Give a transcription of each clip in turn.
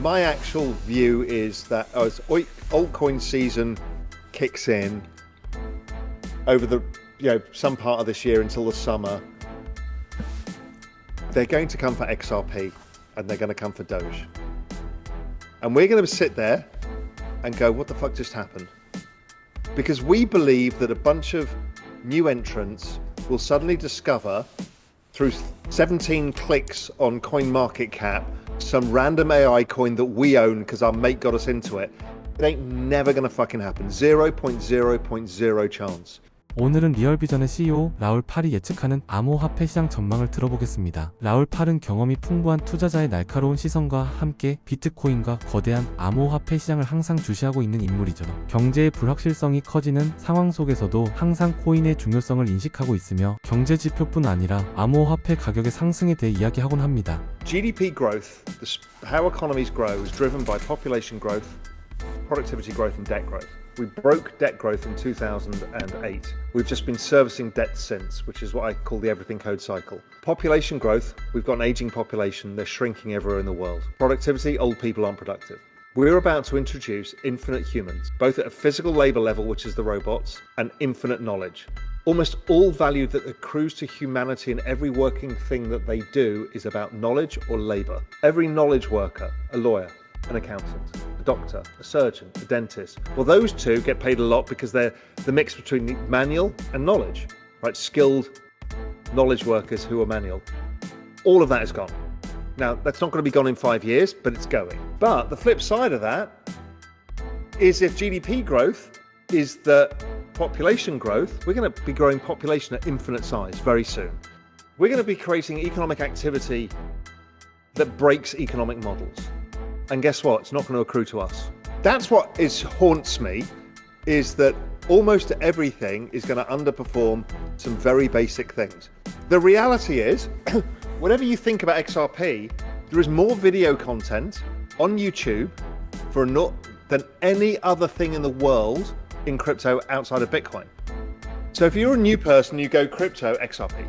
My actual view is that as altcoin season kicks in over the some part of this year until the summer, they're going to come for XRP and they're going to come for Doge. And we're going to sit there and go, what the fuck just happened? Because we believe that a bunch of new entrants will suddenly discover through 17 clicks on CoinMarketCap some random AI coin that we own because our mate got us into it. It ain't never gonna fucking happen. 0.0.0 chance. 오늘은 리얼비전의 CEO 라울 팔이 예측하는 암호화폐 시장 전망을 들어보겠습니다. 라울 팔은 경험이 풍부한 투자자의 날카로운 시선과 함께 비트코인과 거대한 암호화폐 시장을 항상 주시하고 있는 인물이죠. 경제의 불확실성이 커지는 상황 속에서도 항상 코인의 중요성을 인식하고 있으며 경제 지표뿐 아니라 암호화폐 가격의 상승에 대해 이야기하곤 합니다. GDP growth, how economies grow is driven by population growth, productivity growth and debt growth. We broke debt growth in 2008. We've just been servicing debt since, which is what I call the everything code cycle. Population growth, we've got an aging population, they're shrinking everywhere in the world. Productivity, old people aren't productive. We're about to introduce infinite humans, both at a physical labor level, which is the robots, and infinite knowledge. Almost all value that accrues to humanity in every working thing that they do is about knowledge or labor. Every knowledge worker, a lawyer, an accountant, a doctor, a surgeon, a dentist. Well, those two get paid a lot because they're the mix between manual and knowledge, right? Skilled knowledge workers who are manual. All of that is gone. Now, that's not going to be gone in 5 years, but it's going. But the flip side of that is if GDP growth is the population growth, we're going to be growing population at infinite size very soon. We're going to be creating economic activity that breaks economic models. And guess what? It's not going to accrue to us. That's what haunts me, is that almost everything is going to underperform some very basic things. The reality is, whatever you think about XRP, there is more video content on YouTube than any other thing in the world in crypto outside of Bitcoin. So if you're a new person, you go crypto, XRP.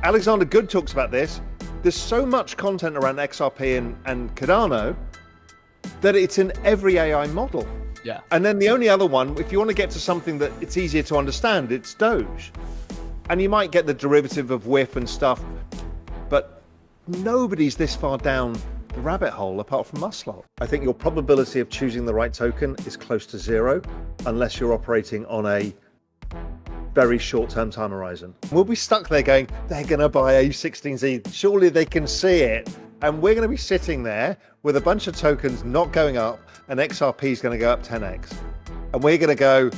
Alexander Good talks about this. There's so much content around XRP and Cardano that it's in every AI model. Yeah. And then the only other one, if you want to get to something that it's easier to understand, it's Doge. And you might get the derivative of WIF and stuff, but nobody's this far down the rabbit hole apart from us lot. I think your probability of choosing the right token is close to zero unless you're operating on a very short-term time horizon. We'll be stuck there going, they're going to buy A16Z. Surely they can see it. And we're going to be sitting there with a bunch of tokens not going up, and XRP is going to go up 10x. And we're going to go,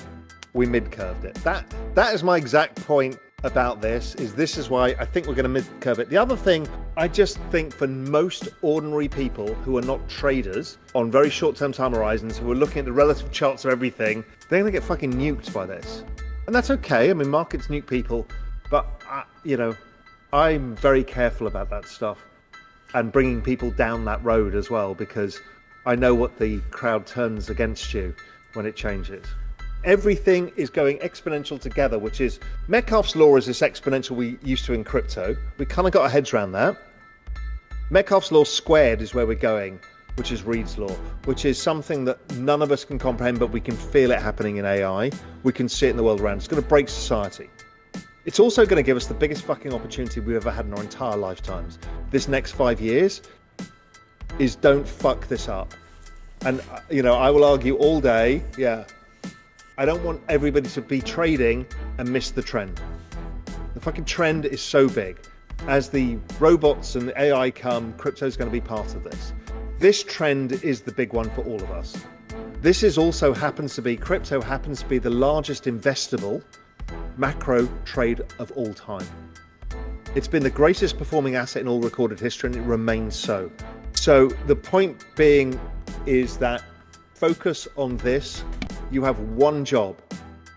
we mid-curved it. That is my exact point about this is why I think we're going to mid-curve it. The other thing, I just think for most ordinary people who are not traders on very short-term time horizons, who are looking at the relative charts of everything, they're going to get fucking nuked by this. And that's okay. I mean, markets nuke people, but I'm very careful about that stuff and bringing people down that road as well, because I know what the crowd turns against you when it changes. Everything is going exponential together, which is Metcalfe's law is this exponential we used to in crypto. We kind of got our heads around that. Metcalfe's law squared is where we're going, which is Reed's law, which is something that none of us can comprehend, but we can feel it happening in AI. We can see it in the world around. It's going to break society. It's also going to give us the biggest fucking opportunity we've ever had in our entire lifetimes. This next 5 years is don't fuck this up. And, I will argue all day, I don't want everybody to be trading and miss the trend. The fucking trend is so big. As the robots and the AI come, crypto is going to be part of this. This trend is the big one for all of us. This crypto happens to be the largest investable macro trade of all time. It's been the greatest performing asset in all recorded history, and it remains so. So the point being is that focus on this. You have one job.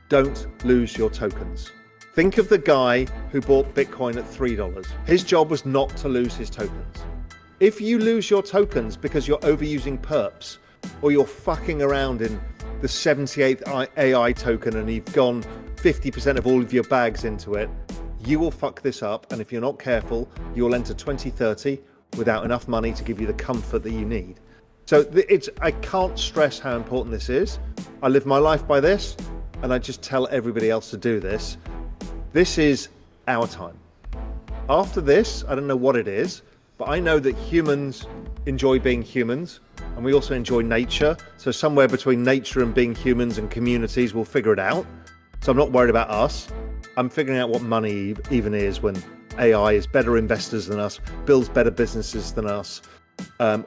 Don't lose your tokens. Think of the guy who bought Bitcoin at $3. His job was not to lose his tokens. If you lose your tokens because you're overusing perps, or you're fucking around in the 78th AI token and you've gone 50% of all of your bags into it, you will fuck this up. And if you're not careful, you'll enter 2030 without enough money to give you the comfort that you need. So I can't stress how important this is. I live my life by this, and I just tell everybody else to do this. This is our time. After this, I don't know what it is, but I know that humans enjoy being humans, and we also enjoy nature. So somewhere between nature and being humans and communities, we'll figure it out. So I'm not worried about us. I'm figuring out what money even is when AI is better investors than us, builds better businesses than us,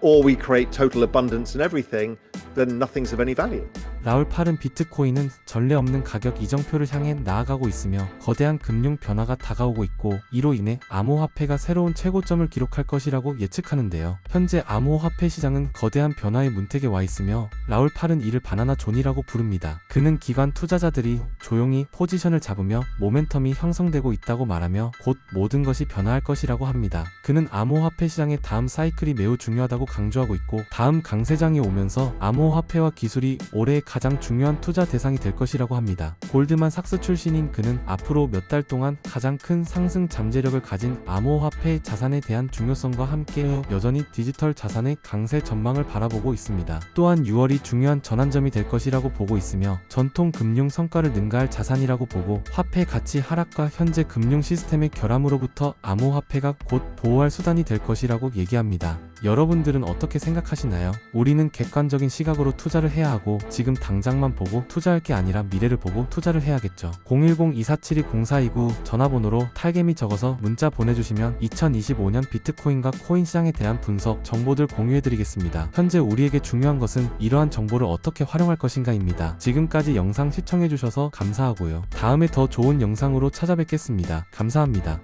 or we create total abundance in everything, then nothing's of any value. 라울 팔은 비트코인은 전례 없는 가격 이정표를 향해 나아가고 있으며 거대한 금융 변화가 다가오고 있고 이로 인해 암호화폐가 새로운 최고점을 기록할 것이라고 예측하는데요. 현재 암호화폐 시장은 거대한 변화의 문턱에 와 있으며 라울 팔은 이를 바나나 존이라고 부릅니다. 그는 기관 투자자들이 조용히 포지션을 잡으며 모멘텀이 형성되고 있다고 말하며 곧 모든 것이 변화할 것이라고 합니다. 그는 암호화폐 시장의 다음 사이클이 매우 중요하다고 강조하고 있고 다음 강세장이 오면서 암호화폐와 기술이 올해의 가장 중요한 투자 대상이 될 것이라고 합니다. 골드만삭스 출신인 그는 앞으로 몇 달 동안 가장 큰 상승 잠재력을 가진 암호화폐 자산에 대한 중요성과 함께 여전히 디지털 자산의 강세 전망을 바라보고 있습니다. 또한 6월이 중요한 전환점이 될 것이라고 보고 있으며 전통 금융 성과를 능가할 자산이라고 보고 화폐 가치 하락과 현재 금융 시스템의 결함으로부터 암호화폐가 곧 보호할 수단이 될 것이라고 얘기합니다. 여러분들은 어떻게 생각하시나요? 우리는 객관적인 시각으로 투자를 해야 하고 지금 당장만 보고 투자할 게 아니라 미래를 보고 투자를 해야겠죠. 010-2472-0429 전화번호로 탈겜이 적어서 문자 보내주시면 2025년 비트코인과 코인 시장에 대한 분석 정보들 공유해드리겠습니다. 현재 우리에게 중요한 것은 이러한 정보를 어떻게 활용할 것인가입니다. 지금까지 영상 시청해주셔서 감사하고요. 다음에 더 좋은 영상으로 찾아뵙겠습니다. 감사합니다.